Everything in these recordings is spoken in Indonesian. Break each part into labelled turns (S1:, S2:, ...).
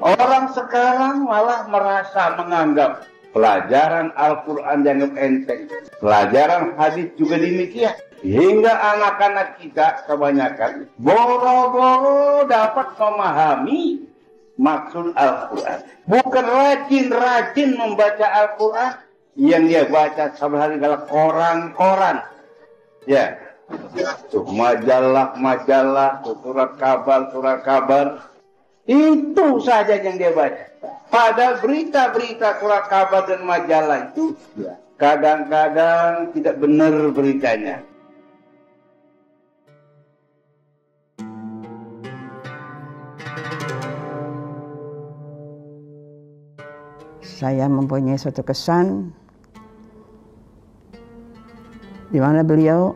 S1: Orang sekarang malah merasa menganggap pelajaran Al-Quran dianggap enteng, pelajaran hadis juga demikian. Hingga anak-anak kita kebanyakan boro-boro dapat memahami maksud Al-Quran. Bukan rajin-rajin membaca Al-Quran, yang dia baca sehari adalah koran-koran. Ya, tuh majalah-majalah, surat kabar. Itu saja yang dia baca. Pada berita-berita surat kabar dan majalah itu kadang-kadang tidak benar beritanya.
S2: Saya mempunyai suatu kesan di mana beliau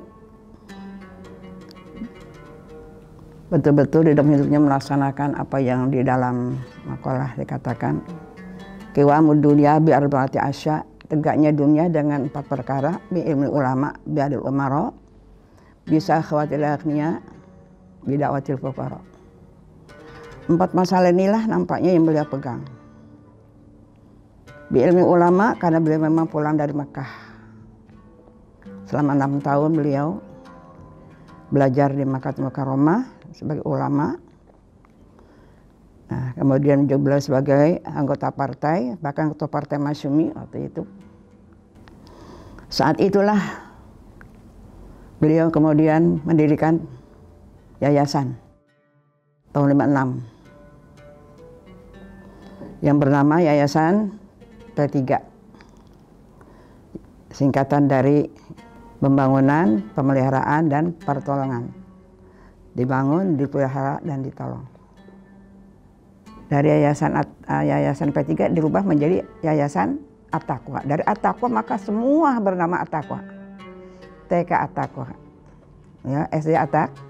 S2: betul-betul di dalam hidupnya melaksanakan apa yang di dalam makalah dikatakan qiwamud dunya bi arba'ati asya, tegaknya dunia dengan 4 perkara, bi ilmi ulama, bi adil umara, bisa khawatir akhirnya bi da'watil fuqara. 4 masalah inilah nampaknya yang beliau pegang. Bi ilmi ulama karena beliau memang pulang dari Mekah. Selama 6 tahun beliau belajar di Makkahul Mukarramah sebagai ulama. Nah, kemudian juga beliau sebagai anggota partai, bahkan ketua partai Masyumi waktu itu. Saat itulah beliau kemudian mendirikan yayasan tahun 56 yang bernama Yayasan P3, singkatan dari pembangunan, pemeliharaan, dan pertolongan. Dibangun, dipelihara, dan ditolong. Dari Yayasan P3 dirubah menjadi Yayasan At-Taqwa. Dari At-Taqwa maka semua bernama At-Taqwa. TK At-Taqwa. Ya, SD At-Taqwa,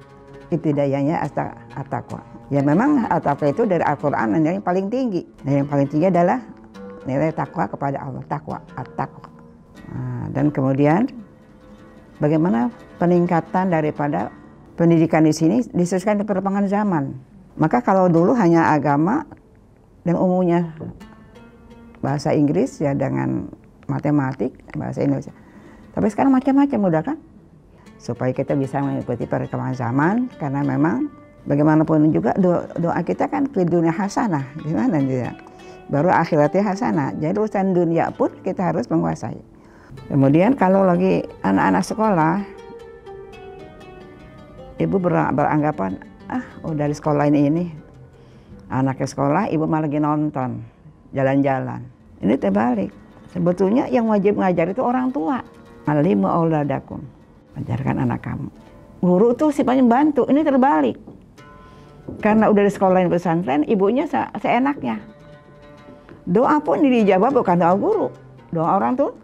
S2: ibtidaiyahnya At-Taqwa. Ya memang At-Taqwa itu dari Al-Quran yang paling tinggi. Dan yang paling tinggi adalah nilai takwa kepada Allah, takwa, at-taqwa. Nah, dan kemudian bagaimana peningkatan daripada pendidikan di sini disesuaikan dengan perkembangan zaman. Maka kalau dulu hanya agama dan umumnya bahasa Inggris ya dengan matematik, bahasa Indonesia. Tapi sekarang macam-macam udah kan? Supaya kita bisa mengikuti perkembangan zaman, karena memang bagaimanapun juga doa kita kan fi dunya hasanah, gimana dia? Baru akhiratnya hasanah. Jadi urusan dunia pun kita harus menguasai. Kemudian kalau lagi anak-anak sekolah, ibu beranggapan, udah di sekolah ini, anaknya sekolah, ibu malah lagi nonton, jalan-jalan. Ini terbalik. Sebetulnya yang wajib ngajar itu orang tua. Alimu auladakum, ajarkan anak kamu. Guru tuh sifatnya bantu, ini terbalik. Karena udah di sekolah pesantren, ibunya seenaknya. Doa pun dijawab bukan doa guru, doa orang tua,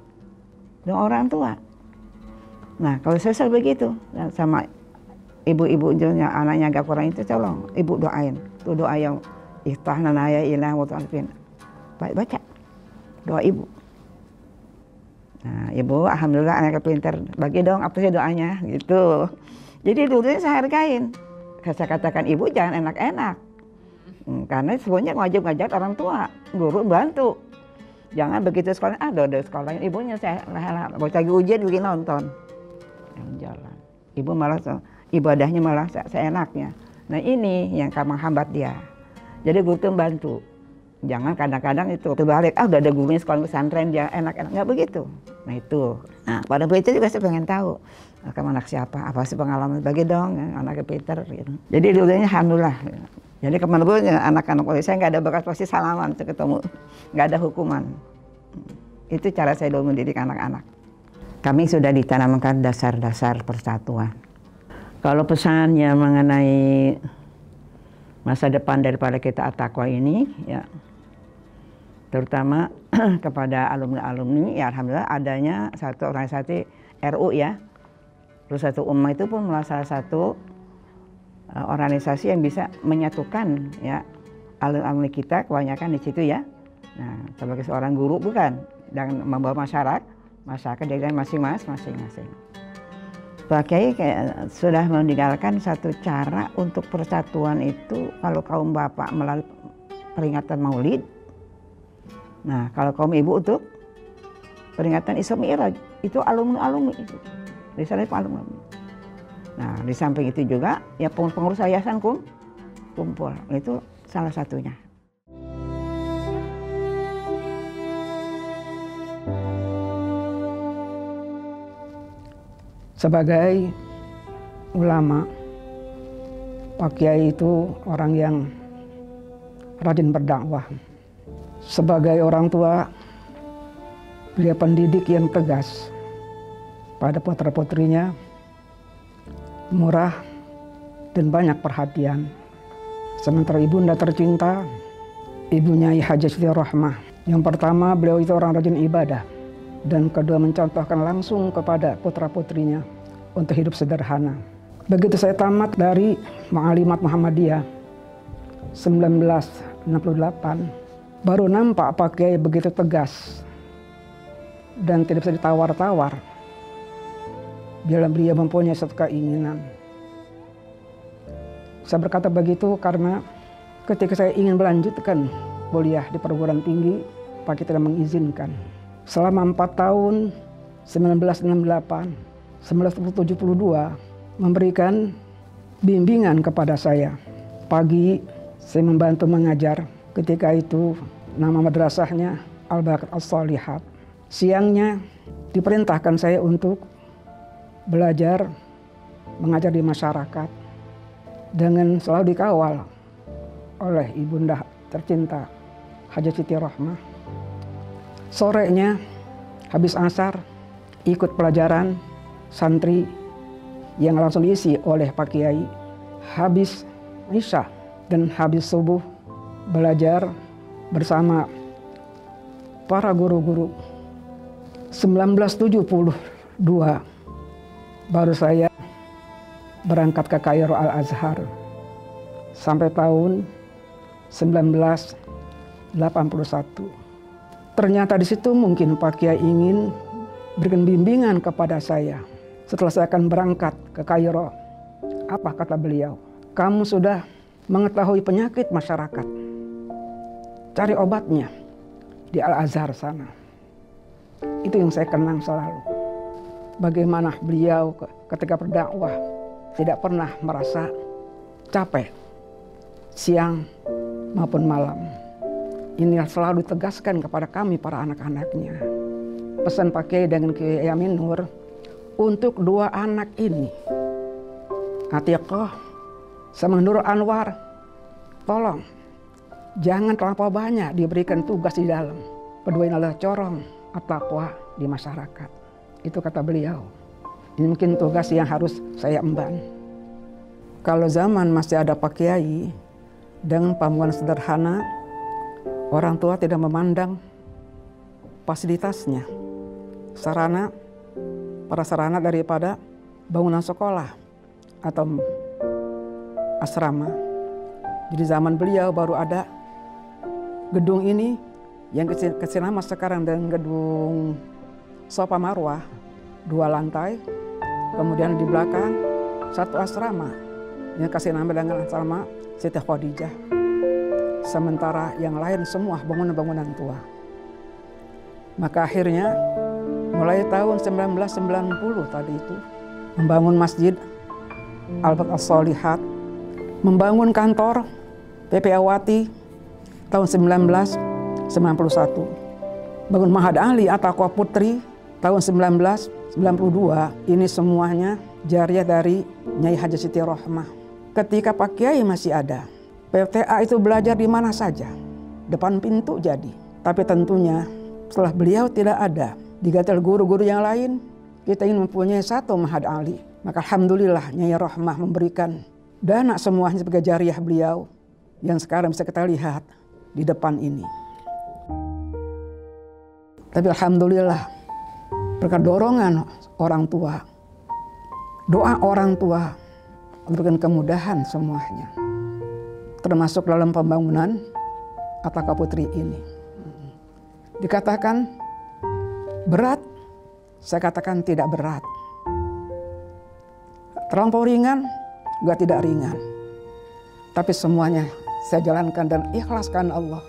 S2: doa orang tua. Nah kalau saya begitu sama ibu-ibu yang anaknya agak kurang itu, tolong ibu doain. Itu doa yang iftahna naya ilah wa ta'alfin. Baca doa ibu. Nah ibu alhamdulillah anaknya pintar, bagi dong apa sih doanya gitu. Jadi dulunya saya hargain. Saya katakan ibu jangan enak-enak. Karena sebenarnya wajib ngajar orang tua, guru bantu. Jangan begitu sekolah, udah sekolahnya ibunya saya lagi ujian bikin nonton. Jalan. Ibu malah ibadahnya malah seenaknya. Nah ini yang menghambat dia. Jadi guru itu bantu. Jangan kadang-kadang itu terbalik, udah ada gurunya sekolah pesantren dia enak-enak, nggak begitu. Nah itu. Nah pada itu juga saya pengen tahu, kamu anak siapa, apa sih pengalaman, bagi dong, anaknya pinter gitu. Jadi dulunya alhamdulillah. Jadi kemana-pun anak-anak saya nggak ada bekas pasti salaman ketemu, nggak ada hukuman. Itu cara saya dulu mendidik anak-anak. Kami sudah ditanamkan dasar-dasar persatuan. Kalau pesannya mengenai masa depan daripada kita At-Taqwa ini, ya terutama kepada alumni-alumni, ya alhamdulillah adanya satu organisasi RU ya, terus satu ummah itu pun salah satu organisasi yang bisa menyatukan ya alumni kita kebanyakan di situ ya. Nah, sebagai seorang guru bukan, dan membawa masyarakat dari masing-masing. Pak Kiai sudah meninggalkan satu cara untuk persatuan itu kalau kaum bapak melalui peringatan Maulid. Nah, kalau kaum ibu untuk peringatan Isra Mi'raj itu alumni itu. Di sana itu alumni. Nah, di samping itu juga ya pengurus yayasan kumpul. Itu salah satunya.
S3: Sebagai ulama, Pak Kiai itu orang yang rajin berdakwah. Sebagai orang tua, beliau pendidik yang tegas pada putra-putrinya, murah dan banyak perhatian. Sementara ibunda tercinta, ibunya Haji Siti Rohmah. Yang pertama, beliau itu orang rajin ibadah. Dan kedua, mencontohkan langsung kepada putra-putrinya untuk hidup sederhana. Begitu saya tamat dari Ma'alimat Muhammadiyah 1968, baru nampak Pak Kiai begitu tegas dan tidak bisa ditawar-tawar bila beliau mempunyai satu keinginan. Saya berkata begitu karena ketika saya ingin melanjutkan kuliah di perguruan tinggi, Pak Kiai tidak mengizinkan. Selama 4 tahun, 1968, 1972, memberikan bimbingan kepada saya. Pagi, saya membantu mengajar. Ketika itu, nama madrasahnya Al-Baqiyat As-Shalihat. Siangnya, diperintahkan saya untuk belajar mengajar di masyarakat dengan selalu dikawal oleh ibunda tercinta Haji Siti Rohmah. Sorenya habis asar ikut pelajaran santri yang langsung diisi oleh Pak Kiai. Habis isya dan habis subuh belajar bersama para guru-guru. 1972 baru saya berangkat ke Kairo Al-Azhar sampai tahun 1981. Ternyata di situ mungkin Pak Kiai ingin berikan bimbingan kepada saya. Setelah saya akan berangkat ke Kairo, apa kata beliau? Kamu sudah mengetahui penyakit masyarakat. Cari obatnya di Al-Azhar sana. Itu yang saya kenang selalu. Bagaimana beliau ketika berdakwah tidak pernah merasa capek siang maupun malam. Ini selalu ditegaskan kepada kami para anak-anaknya. Pesan Pak Kiai dengan Kiai Amin Nur untuk 2 anak ini, Atiqah sama Nur Anwar, tolong jangan terlampau banyak diberikan tugas di dalam. Kedua ini adalah corong at-taqwa di masyarakat. Itu kata beliau. Ini mungkin tugas yang harus saya emban. Kalau zaman masih ada Pak Kiai dengan pamungkas sederhana, orang tua tidak memandang fasilitasnya, prasarana daripada bangunan sekolah atau asrama. Jadi zaman beliau baru ada gedung ini yang kasih nama sekarang dengan gedung Sofa Marwah, 2 lantai. Kemudian di belakang 1 asrama yang kasih nama dengan asrama Siti Khadijah. Sementara yang lain semua bangunan-bangunan tua. Maka akhirnya mulai tahun 1990 tadi itu membangun masjid Al-Baqiyat As-Shalihat, membangun kantor PPAwati tahun 1991, bangun Mahad Ali At-Taqwa Putri tahun 1992. Ini semuanya jariah dari Nyai Haji Siti Rohmah. Ketika Pak Kiai masih ada, PTA itu belajar di mana saja, depan pintu jadi. Tapi tentunya setelah beliau tidak ada, diganti oleh guru-guru yang lain, kita ingin mempunyai 1 Mahad Ali. Maka alhamdulillah Nyai Rohmah memberikan dana semuanya sebagai jariah beliau yang sekarang bisa kita lihat di depan ini. Tapi alhamdulillah berkat dorongan orang tua, doa orang tua, memberikan kemudahan semuanya. Termasuk dalam pembangunan At-Taqwa Putri ini. Dikatakan berat, saya katakan tidak berat. terlampau ringan, juga tidak ringan. Tapi semuanya saya jalankan dan ikhlaskan Allah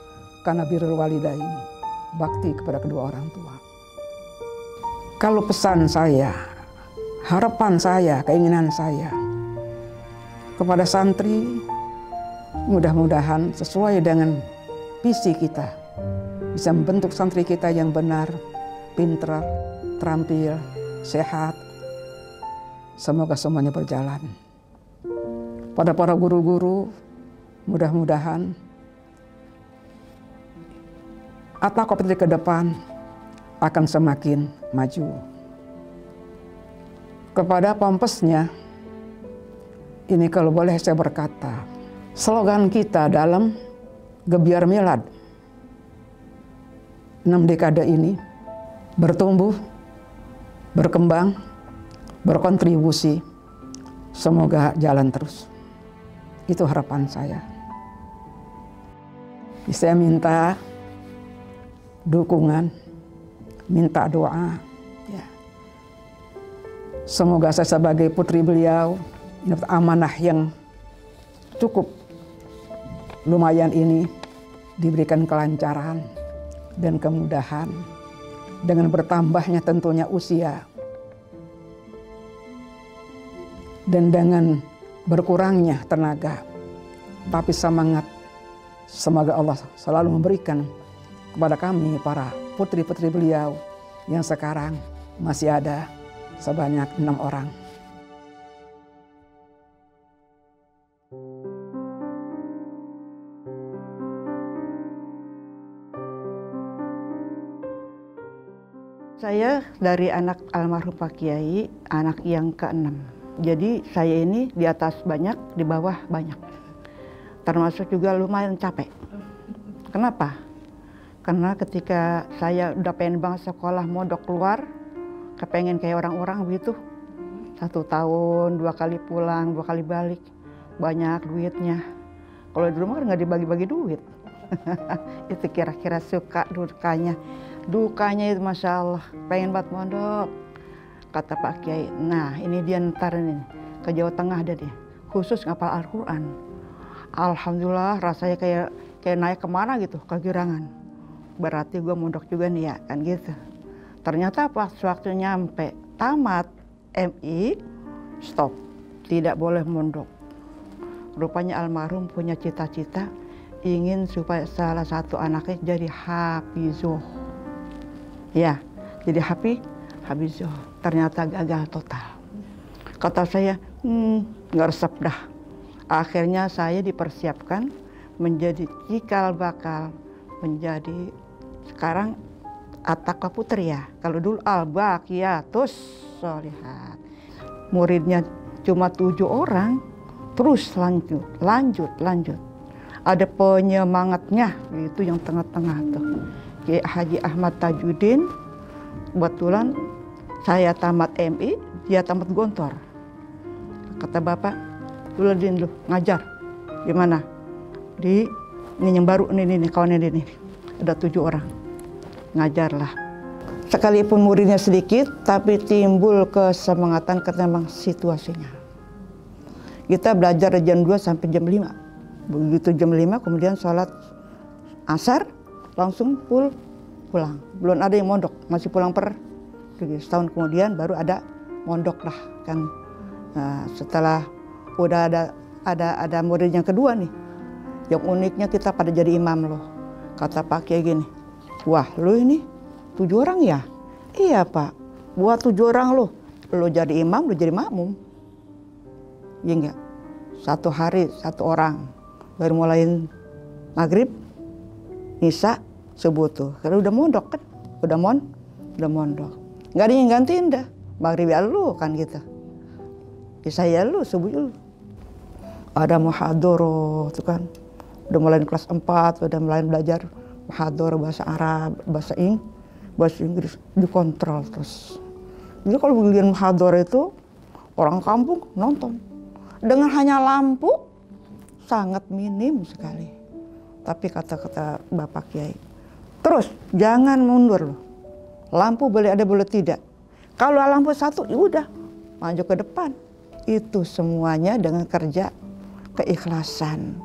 S3: karena birrul walidain, bakti kepada kedua orang tua. Kalau pesan saya, harapan saya, keinginan saya kepada santri, mudah-mudahan sesuai dengan visi kita, bisa membentuk santri kita yang benar, pintar, terampil, sehat. Semoga semuanya berjalan. Pada para guru-guru, mudah-mudahan atau kompetisi ke depan akan semakin maju. Kepada Pampesnya, ini kalau boleh saya berkata, slogan kita dalam Gebiar Milad 6 dekade ini, bertumbuh, berkembang, berkontribusi, semoga jalan terus. Itu harapan saya. Saya minta dukungan, minta doa. Ya. Semoga saya sebagai putri beliau, amanah yang cukup lumayan ini, diberikan kelancaran dan kemudahan dengan bertambahnya tentunya usia dan dengan berkurangnya tenaga, tapi semangat. Semoga Allah selalu memberikan kepada kami para putri-putri beliau yang sekarang masih ada sebanyak 6 orang.
S2: Saya dari anak almarhum Pak Kiai, anak yang ke-6. Jadi saya ini di atas banyak, di bawah banyak. Termasuk juga lumayan capek. Kenapa? Karena ketika saya udah pengen banget sekolah mondok keluar, kepengen kayak orang-orang begitu. 1 tahun, 2 kali pulang, 2 kali balik. Banyak duitnya. Kalau di rumah kan nggak dibagi-bagi duit. Itu kira-kira suka dukanya. Dukanya itu Masya Allah, pengen banget mondok. Kata Pak Kiai, nah ini dia ntar ini, ke Jawa Tengah ada dia. Khusus ngapal Al-Quran. Alhamdulillah rasanya kayak naik kemana gitu, kegirangan. Berarti gue mondok juga nih ya, kan gitu. Ternyata pas waktu nyampe tamat MI, stop. Tidak boleh mondok. Rupanya almarhum punya cita-cita ingin supaya salah satu anaknya jadi hafizuh. Ya, jadi hafizuh. Ternyata gagal total. Kata saya, nggak resep dah. Akhirnya saya dipersiapkan menjadi cikal bakal menjadi sekarang At-Taqwa Putri ya. Kalau dulu Al-Baqiyatus Sholihat. Muridnya cuma 7 orang, terus lanjut. Ada penyemangatnya, itu yang tengah-tengah tuh. Kiai Haji Ahmad Tajuddin, kebetulan saya tamat MI, dia tamat Gontor. Kata bapak, lu ngajar. Gimana? Di ini yang baru ini kawan ini. Ada 7 orang. Ngajarlah. Sekalipun muridnya sedikit, tapi timbul kesemangatan karena memang situasinya. Kita belajar dari jam 2 sampai jam 5. Begitu jam 5 kemudian sholat asar, langsung pulang. Belum ada yang mondok, masih pulang setahun kemudian baru ada mondok lah kan. Nah, setelah udah ada murid yang kedua nih, yang uniknya kita pada jadi imam loh. Kata Pak Kiai gini, wah lu ini 7 orang ya? Iya Pak, buat 7 orang lo jadi imam, lo jadi makmum. Iya enggak? 1 hari 1 orang, baru mulai maghrib, isya, subuh tuh. Karena udah mondok kan, udah mondok. Nggak ada yang gantiin dah. Maghrib ya lu kan gitu. Isya ya lu, subuh lu. Ada muhadharah tuh kan. Udah mulai kelas 4, udah mulai belajar muhadharah bahasa Arab, bahasa Inggris, dikontrol terus. Jadi kalau bagian muhadharah itu orang kampung nonton. Dengan hanya lampu sangat minim sekali. Tapi kata-kata Bapak Kiai, terus jangan mundur loh. Lampu boleh ada boleh tidak. Kalau lampu 1 ya udah maju ke depan. Itu semuanya dengan kerja keikhlasan.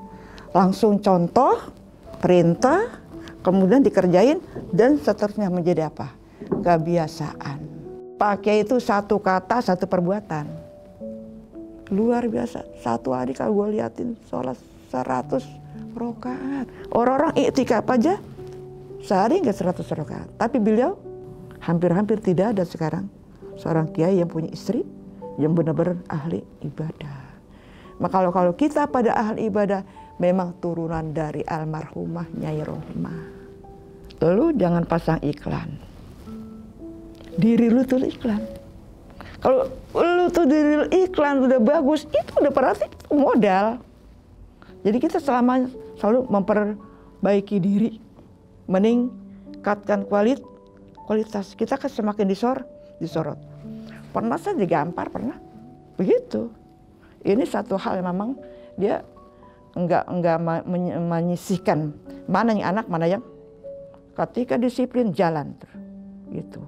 S2: Langsung contoh, perintah, kemudian dikerjain, dan seterusnya menjadi apa? Kebiasaan. Pakai itu satu kata, satu perbuatan. Luar biasa. Satu hari kalau gue liatin sholat 100 rakaat. Orang-orang iktikaf aja sehari nggak 100 rakaat. Tapi beliau hampir-hampir tidak ada sekarang seorang kiai yang punya istri yang benar-benar ahli ibadah. Maka kalau kita pada ahli ibadah memang turunan dari almarhumah Nyai Rohmah. Lu jangan pasang iklan. Diri lu tuh iklan. Kalau lu tuh diri lu iklan udah bagus, itu udah berarti modal. Jadi kita selalu memperbaiki diri, meningkatkan kualitas. Kita kan semakin disorot. Pernah saya digampar, pernah begitu. Ini satu hal yang memang dia enggak menyisihkan mana yang anak, mana yang ketika disiplin jalan gitu.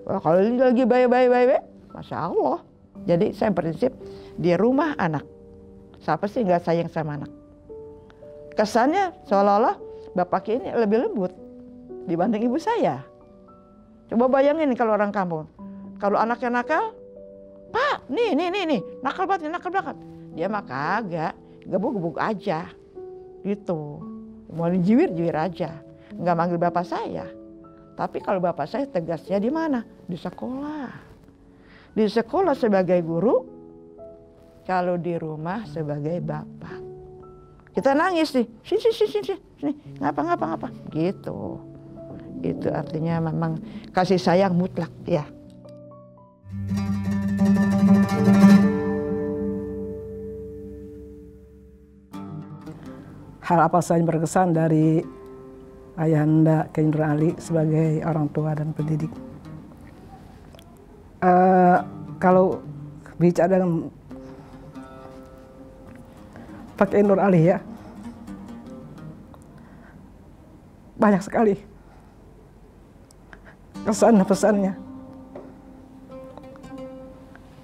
S2: Kalau lagi baik, masya Allah. Jadi saya prinsip di rumah anak, siapa sih nggak sayang sama anak? Kesannya seolah-olah bapak ini lebih lembut dibanding ibu saya. Coba bayangin kalau orang kampung, kalau anaknya nakal, Pak, nih, nakal banget. Dia mah kagak, gebuk-gebuk aja, gitu. Mau jiwir aja, nggak manggil bapak saya. Tapi kalau bapak saya tegasnya di mana? Di sekolah. Di sekolah sebagai guru, kalau di rumah sebagai bapak. Kita nangis nih, sini, ngapa, gitu. Itu artinya memang kasih sayang mutlak, ya.
S3: Hal apa saja berkesan dari Ayahanda Kiai Nur Ali sebagai orang tua dan pendidik? Kalau bicara dengan Pak Kiai Nur Ali ya, banyak sekali kesan pesannya.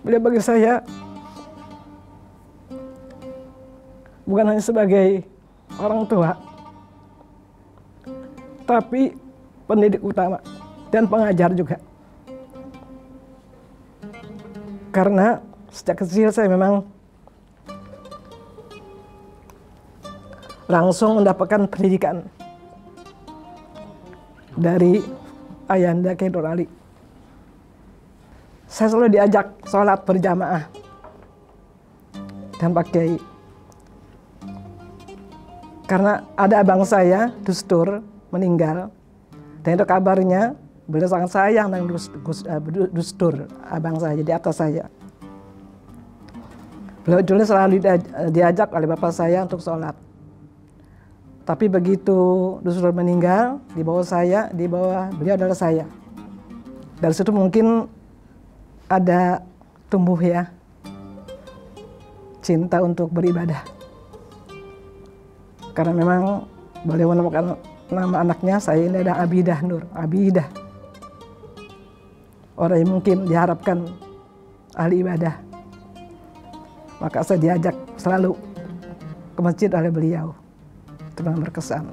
S3: Beliau bagi saya bukan hanya sebagai orang tua, tapi pendidik utama dan pengajar juga. Karena sejak kecil saya memang langsung mendapatkan pendidikan dari Ayahanda Kiai Nur Ali. Saya selalu diajak sholat berjamaah dan Pak Kiai. Karena ada abang saya, Dustur, meninggal. Dan itu kabarnya beliau sangat sayang dengan Dustur, abang saya, di atas saya. Beliau dulu selalu diajak oleh bapak saya untuk sholat. Tapi begitu Dustur meninggal, di bawah beliau adalah saya. Dari situ mungkin ada tumbuh ya cinta untuk beribadah. Karena memang beliau menemukan nama anaknya, saya ini ada Abidah Nur, Abidah. Orang yang mungkin diharapkan ahli ibadah. Maka saya diajak selalu ke masjid oleh beliau. Itu memang berkesan.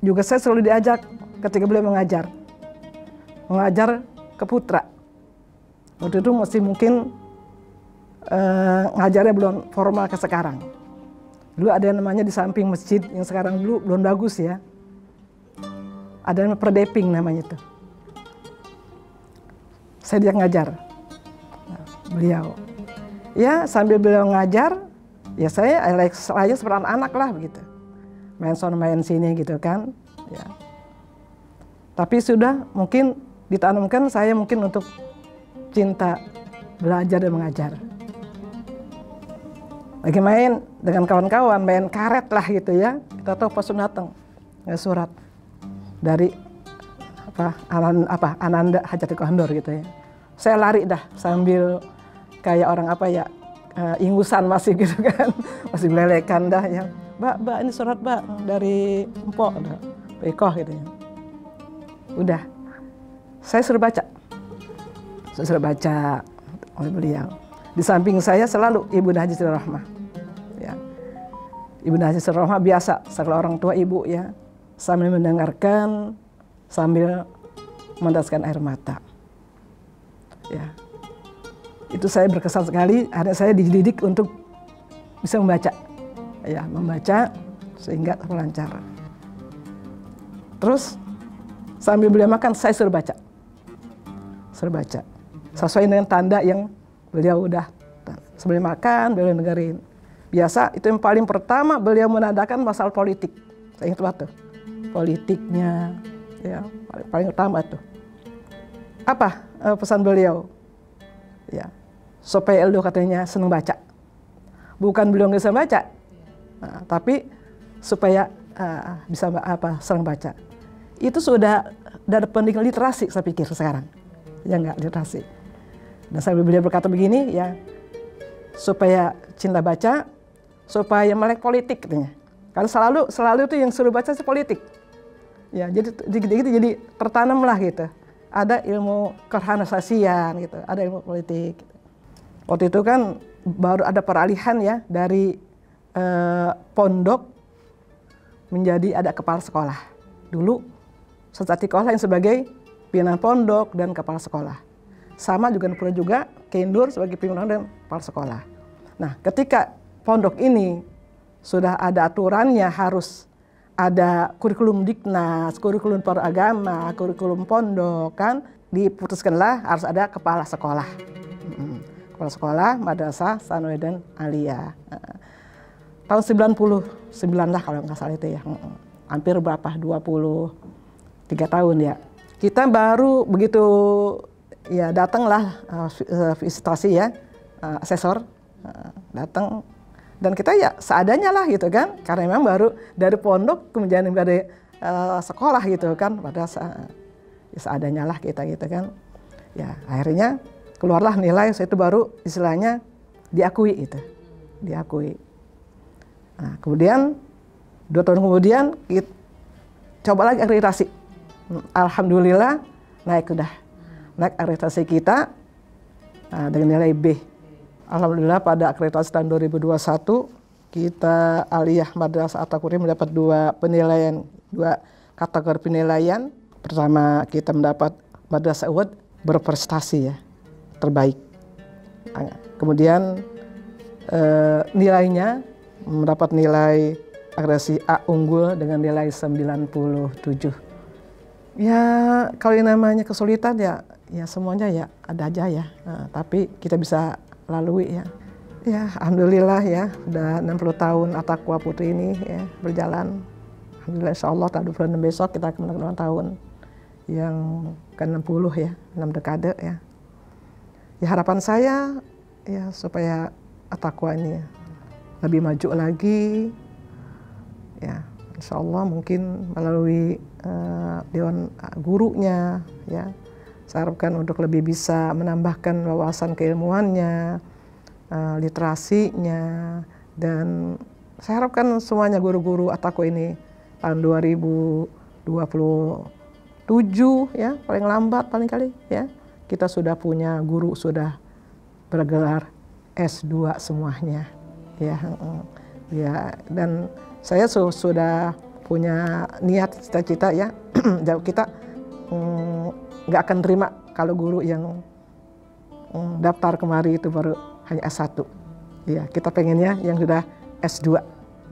S3: Juga saya selalu diajak ketika beliau mengajar ke putra. Waktu itu masih mungkin ngajarnya belum formal ke sekarang. Dulu ada yang namanya di samping masjid yang sekarang dulu belum bagus ya. Ada yang perdeping namanya itu. Saya dia ngajar. Beliau. Ya sambil beliau ngajar, ya saya seperti anak-anak lah begitu. Main sono main sini gitu kan. Ya. Tapi sudah mungkin ditanamkan saya mungkin untuk cinta belajar dan mengajar. Lagi main dengan kawan-kawan, main karet lah gitu ya. Kita tahu pas datang surat dari Ananda Hajati Kondor gitu ya. Saya lari dah sambil kayak orang ingusan masih gitu kan, masih melelekan dah ya. Mbak ini surat Mbak dari Mpok, Pekoh gitu ya. Udah, saya suruh baca. oleh beliau. Di samping saya selalu Ibu Haji Sri Rohmah. Ya. Ibu Haji Sri Rohmah biasa sekelas orang tua ibu ya, sambil mendengarkan, sambil meneteskan air mata. Ya. Itu saya berkesan sekali, akhirnya saya dididik untuk bisa membaca. Ya, membaca sehingga terlancar. Terus sambil beliau makan saya suruh baca. Suruh baca. Sesuai dengan tanda yang beliau udah sebelum makan, beliau dengerin. Biasa itu yang paling pertama beliau menandakan masalah politik. Saya ingat waktu politiknya, ya paling utama tuh. Apa pesan beliau? Ya, supaya Eldo katanya senang baca. Bukan beliau nggak bisa baca, tapi supaya bisa senang baca. Itu sudah dari pendidikan literasi saya pikir sekarang, ya nggak literasi. Dan sambil beliau berkata begini, ya supaya cinta baca, supaya melek politik katanya. Karena selalu itu yang suruh baca sih politik. Ya, jadi tertanamlah gitu. Ada ilmu keorganisasian gitu, ada ilmu politik. Waktu itu kan baru ada peralihan ya dari pondok menjadi ada kepala sekolah. Dulu Ustadz Atiq yang sebagai pimpinan pondok dan kepala sekolah. Sama juga pula juga Kendur sebagai pimpinan dan kepala sekolah. Nah, ketika pondok ini sudah ada aturannya, harus ada kurikulum Diknas, kurikulum peragama, kurikulum pondok kan, diputuskanlah harus ada kepala sekolah. Kepala sekolah Madrasah Sanawiyah dan Aliyah. Tahun 99 lah kalau nggak salah itu ya. Hampir berapa? 23 tahun ya. Kita baru begitu ya datanglah visitasi ya, asesor datang, dan kita ya seadanya lah gitu kan, karena memang baru dari pondok kemudian dari sekolah gitu kan, pada ya seadanya lah kita gitu kan. Ya akhirnya keluarlah nilai, itu baru istilahnya diakui itu, diakui. Nah, kemudian 2 tahun kemudian kita coba lagi akreditasi. Alhamdulillah naik sudah. Naik akreditasi kita dengan nilai B. Alhamdulillah pada akreditasi tahun 2021 kita Aliyah Madrasah At-Taqwa mendapat 2 penilaian, 2 kategori penilaian. Pertama kita mendapat Madrasah Award berprestasi ya, terbaik. Kemudian nilainya mendapat nilai akreditasi A unggul dengan nilai 97. Ya kalau yang namanya kesulitan ya semuanya ya ada aja ya, tapi kita bisa lalui ya. Ya alhamdulillah ya, udah 60 tahun At-Taqwa Putri ini ya berjalan. Alhamdulillah insyaallah tahun 26 besok kita akan menang tahun yang ke-60 ya, 6 dekade ya. Ya harapan saya ya supaya At-Taqwa ini lebih maju lagi ya, insyaallah mungkin melalui dewan gurunya ya, saya harapkan untuk lebih bisa menambahkan wawasan keilmuannya, literasinya, dan saya harapkan semuanya guru-guru At-Taqwa ini tahun 2027 ya paling lambat paling kali ya kita sudah punya guru sudah bergelar S2 semuanya ya. Ya dan saya sudah punya niat cita-cita ya, kita nggak akan terima kalau guru yang daftar kemari itu baru hanya S1. Ya, kita pengennya yang sudah S2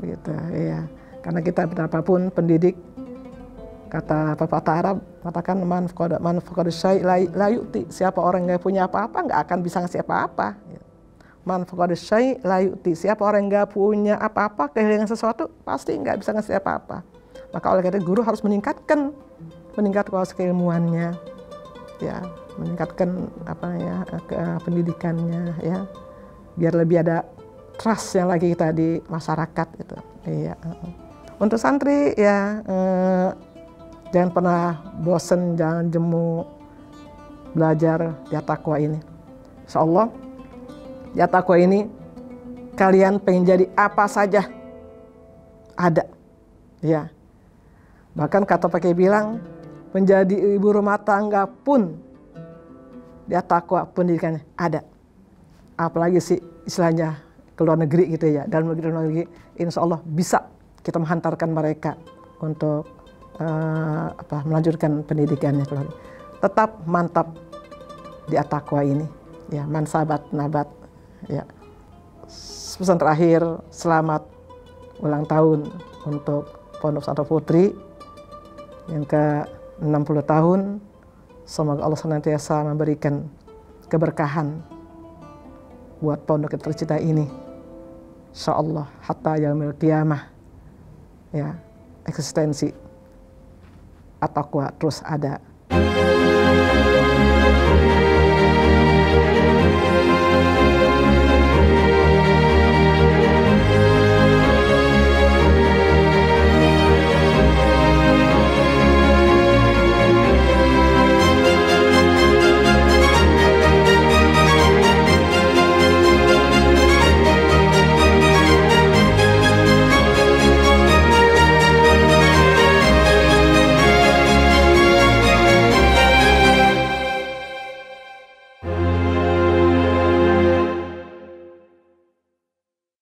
S3: gitu ya. Karena kita berapapun pendidik, kata pepatah Arab katakan man faqada syai' la yu'ti, siapa orang yang nggak punya apa-apa nggak akan bisa ngasih apa-apa. Man faqada syai' la yu'ti, siapa orang yang nggak punya apa-apa, kehilangan sesuatu pasti nggak bisa ngasih apa-apa. Maka oleh karena guru harus meningkatkan kualitas keilmuannya, ya, meningkatkan pendidikannya, ya, biar lebih ada trust yang lagi kita di masyarakat gitu. Iya. Untuk santri ya jangan pernah bosen, jangan jemu belajar di At-Taqwa ini. Insyaallah di At-Taqwa ini kalian pengen jadi apa saja ada, ya. Bahkan kata pakai bilang menjadi ibu rumah tangga pun di At-Taqwa pendidikannya ada.
S4: apalagi sih istilahnya ke luar negeri gitu ya, dalam negeri luar negeri, insya Allah bisa kita menghantarkan mereka untuk melanjutkan pendidikannya. Tetap mantap di at-taqwa ini, ya, mansabat nabat, ya. Pesan terakhir, selamat ulang tahun untuk Pondok Pesantren Putri yang ke-60 tahun. Semoga Allah senantiasa memberikan keberkahan buat pondok yang tercinta ini. Insyaallah hatta yaumil qiyamah, ya, eksistensi at-taqwa terus ada.